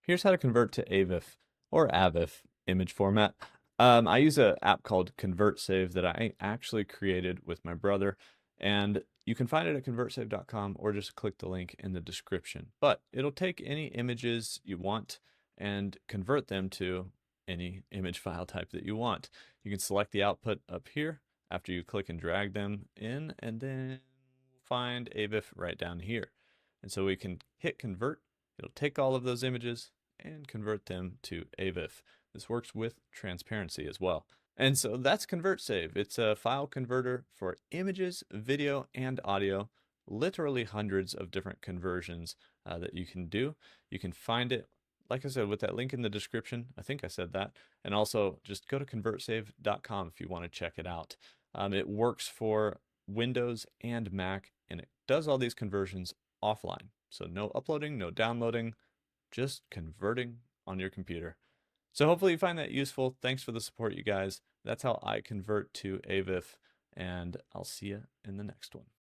Here's how to convert to AVIF or AVIF image format. I use an app called ConvertSave that I actually created with my brother, and you can find it at convertsave.com or just click the link in the description. But it'll take any images you want and convert them to any image file type that you want. You can select the output up here after you click and drag them in, and then find AVIF right down here. And so we can hit convert. It'll take all of those images and convert them to AVIF. This works with transparency as well. And so that's ConvertSave. It's a file converter for images, video, and audio. Literally hundreds of different conversions that you can do. You can find it, like I said, with that link in the description. I think I said that. And also just go to convertsave.com if you want to check it out. It works for Windows and Mac, and it does all these conversions offline. So no uploading, no downloading, just converting on your computer. So hopefully you find that useful. Thanks for the support, you guys. That's how I convert to AVIF, and I'll see you in the next one.